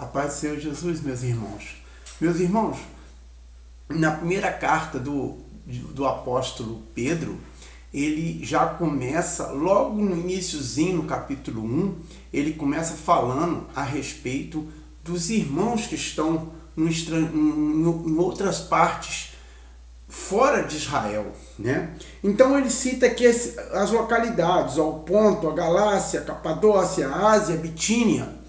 A paz do Senhor Jesus, meus irmãos. Meus irmãos, na primeira carta do apóstolo Pedro, ele já começa, logo no iniciozinho, no capítulo 1, ele começa falando a respeito dos irmãos que estão em outras partes, fora de Israel, né? Então ele cita aqui as localidades, o Ponto, a Galácia, a Capadócia, a Ásia, a Bitínia.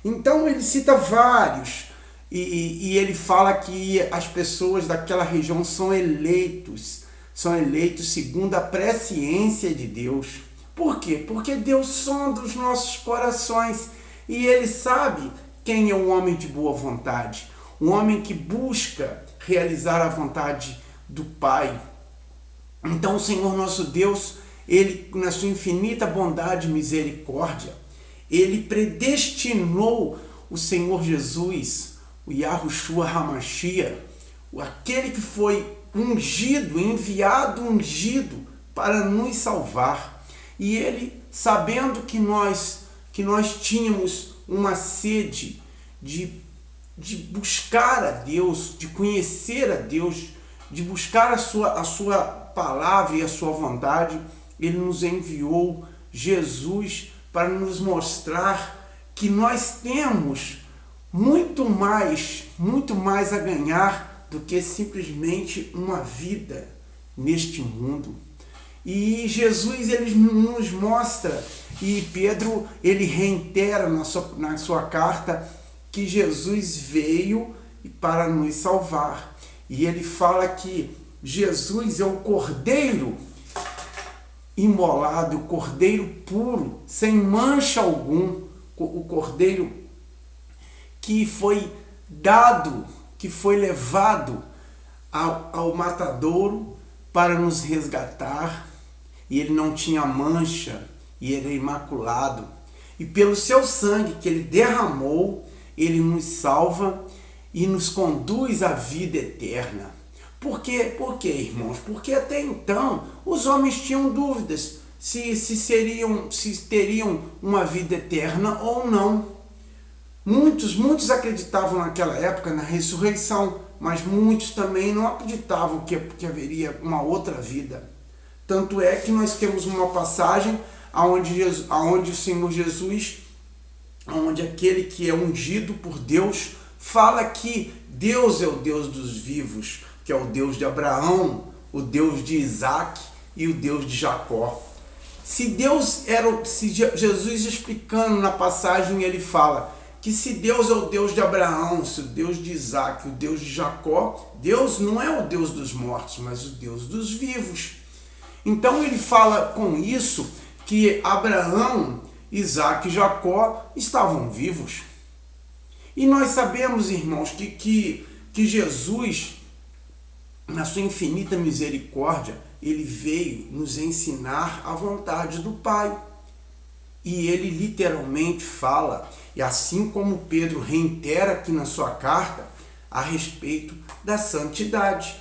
Então ele cita vários, e ele fala que as pessoas daquela região são eleitos segundo a presciência de Deus. Por quê? Porque Deus sonda os nossos corações e Ele sabe quem é o homem de boa vontade, o homem que busca realizar a vontade do Pai. Então o Senhor nosso Deus, Ele, na sua infinita bondade e misericórdia, Ele predestinou o Senhor Jesus, o Yahushua Hamashia, aquele que foi ungido para nos salvar. E Ele, sabendo que nós tínhamos uma sede de buscar a Deus, de conhecer a Deus, de buscar a sua palavra e a sua vontade, Ele nos enviou Jesus para nos mostrar que nós temos muito mais a ganhar do que simplesmente uma vida neste mundo. E Jesus, ele nos mostra, e Pedro, ele reitera na sua carta, que Jesus veio para nos salvar. E ele fala que Jesus é o Cordeiro imolado, o Cordeiro puro, sem mancha algum, o Cordeiro que foi dado, que foi levado ao matadouro para nos resgatar, e ele não tinha mancha, e ele era imaculado. E pelo seu sangue que ele derramou, ele nos salva e nos conduz à vida eterna. Por quê? Por quê, irmãos? Porque até então os homens tinham dúvidas se teriam uma vida eterna ou não. Muitos acreditavam naquela época na ressurreição, mas muitos também não acreditavam que haveria uma outra vida. Tanto é que nós temos uma passagem onde o Senhor Jesus, onde aquele que é ungido por Deus, fala que Deus é o Deus dos vivos, que é o Deus de Abraão, o Deus de Isaac e o Deus de Jacó. Se Jesus explicando na passagem, ele fala que se Deus é o Deus de Abraão, se o Deus de Isaac, o Deus de Jacó, Deus não é o Deus dos mortos, mas o Deus dos vivos. Então ele fala com isso que Abraão, Isaac e Jacó estavam vivos. E nós sabemos, irmãos, que Jesus, na sua infinita misericórdia, ele veio nos ensinar a vontade do Pai. E ele literalmente fala, e assim como Pedro reitera aqui na sua carta, a respeito da santidade.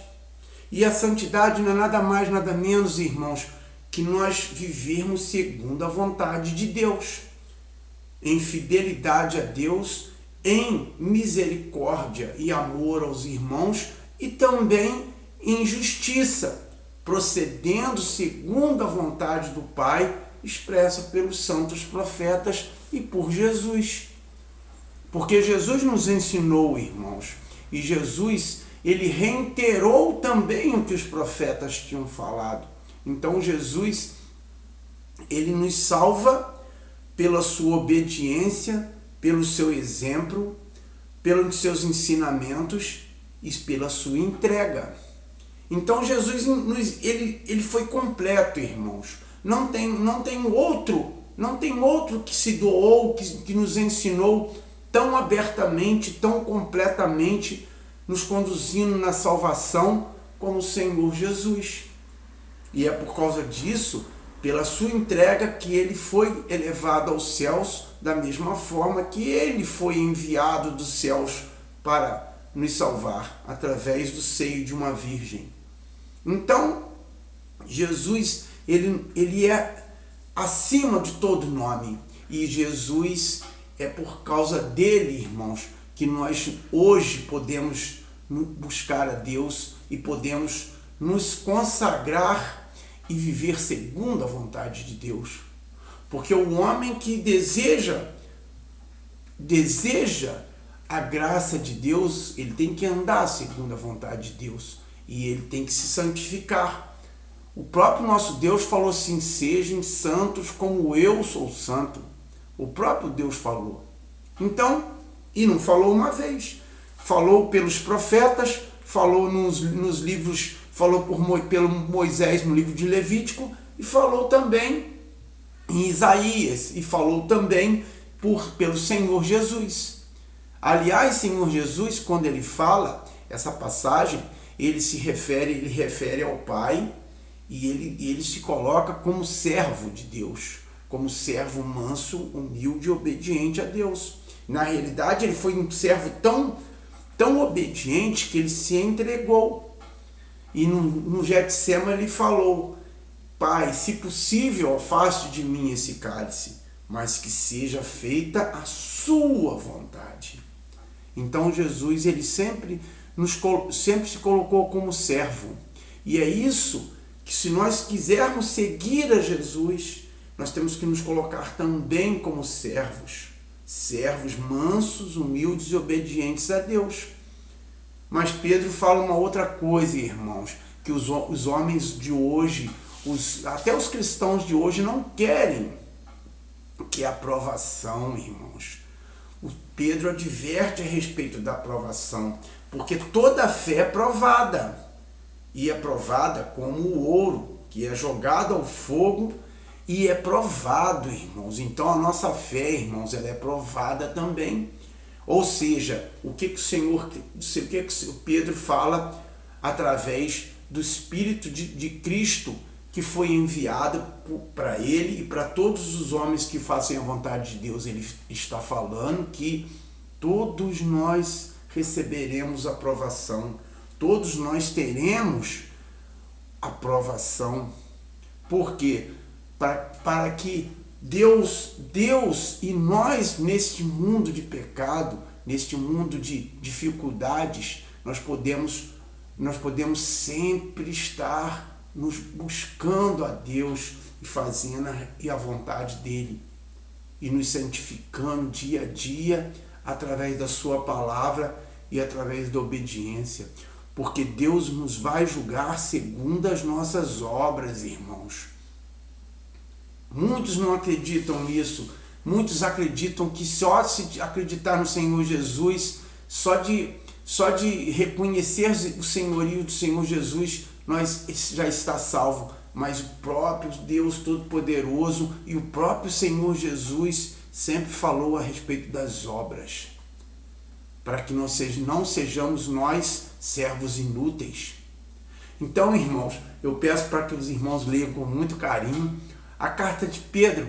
E a santidade não é nada mais, nada menos, irmãos, que nós vivermos segundo a vontade de Deus, em fidelidade a Deus, em misericórdia e amor aos irmãos, e também em justiça, procedendo segundo a vontade do Pai, expressa pelos santos profetas e por Jesus. Porque Jesus nos ensinou, irmãos, e Jesus, ele reiterou também o que os profetas tinham falado. Então Jesus, ele nos salva pela sua obediência, pelo seu exemplo, pelos seus ensinamentos e pela sua entrega. Então Jesus, ele foi completo, irmãos. Não tem outro que se doou, que nos ensinou tão abertamente, tão completamente, nos conduzindo na salvação como o Senhor Jesus. E é por causa disso, pela sua entrega, que ele foi elevado aos céus, da mesma forma que ele foi enviado dos céus para nos salvar, através do seio de uma virgem. Então, Jesus, ele é acima de todo nome. E Jesus, é por causa dele, irmãos, que nós hoje podemos buscar a Deus e podemos nos consagrar e viver segundo a vontade de Deus. Porque o homem que deseja a graça de Deus, ele tem que andar segundo a vontade de Deus e ele tem que se santificar. O próprio nosso Deus falou assim: sejam santos como eu sou santo. O próprio Deus falou. Então, e não falou uma vez, falou pelos profetas, falou nos livros, falou pelo Moisés no livro de Levítico, e falou também em Isaías, e falou também pelo Senhor Jesus. Aliás, Senhor Jesus, quando ele fala essa passagem, ele refere ao Pai, e ele se coloca como servo de Deus, como servo manso, humilde e obediente a Deus. Na realidade, ele foi um servo tão obediente que ele se entregou. E no Getsêmani ele falou: Pai, se possível, afaste de mim esse cálice, mas que seja feita a sua vontade. Então Jesus, ele sempre se colocou como servo. E é isso que, se nós quisermos seguir a Jesus, nós temos que nos colocar também como servos mansos, humildes e obedientes a Deus. Mas Pedro fala uma outra coisa, irmãos, que os homens de hoje, até os cristãos de hoje, não querem, que é a aprovação, irmãos. O Pedro adverte a respeito da aprovação, porque toda fé é provada, e é provada como o ouro, que é jogado ao fogo e é provado, irmãos. Então a nossa fé, irmãos, ela é provada também. Ou seja, o que o Pedro fala através do Espírito de Cristo, que foi enviado para ele e para todos os homens que fazem a vontade de Deus. Ele está falando que todos nós receberemos aprovação, todos nós teremos aprovação. Por quê? Para que Deus e nós, neste mundo de pecado, neste mundo de dificuldades, nós podemos sempre estar nos buscando a Deus e fazendo a vontade dele e nos santificando dia a dia através da sua palavra e através da obediência, porque Deus nos vai julgar segundo as nossas obras, irmãos. Muitos não acreditam nisso. Muitos acreditam que só se acreditar no Senhor Jesus, só de reconhecer o senhorio do Senhor Jesus, nós já está salvo. Mas o próprio Deus Todo-Poderoso e o próprio Senhor Jesus sempre falou a respeito das obras, para que não sejamos nós servos inúteis. Então, irmãos, eu peço para que os irmãos leiam com muito carinho a carta de Pedro,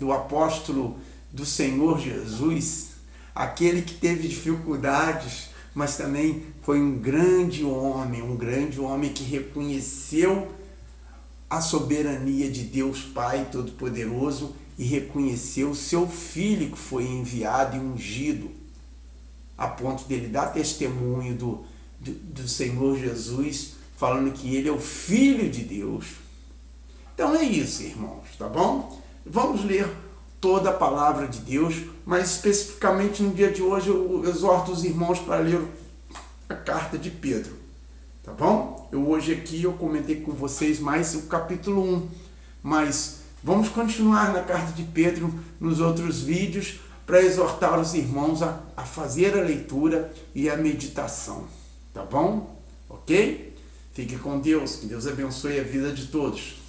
do apóstolo do Senhor Jesus, aquele que teve dificuldades, mas também foi um grande homem que reconheceu a soberania de Deus Pai Todo-Poderoso e reconheceu o seu Filho que foi enviado e ungido, a ponto dele dar testemunho do Senhor Jesus, falando que ele é o Filho de Deus. Então é isso, irmãos, tá bom? Vamos ler toda a palavra de Deus, mas especificamente no dia de hoje eu exorto os irmãos para ler a carta de Pedro, tá bom? Hoje aqui eu comentei com vocês mais o capítulo 1, mas vamos continuar na carta de Pedro nos outros vídeos para exortar os irmãos a fazer a leitura e a meditação, tá bom? Ok? Fique com Deus, que Deus abençoe a vida de todos.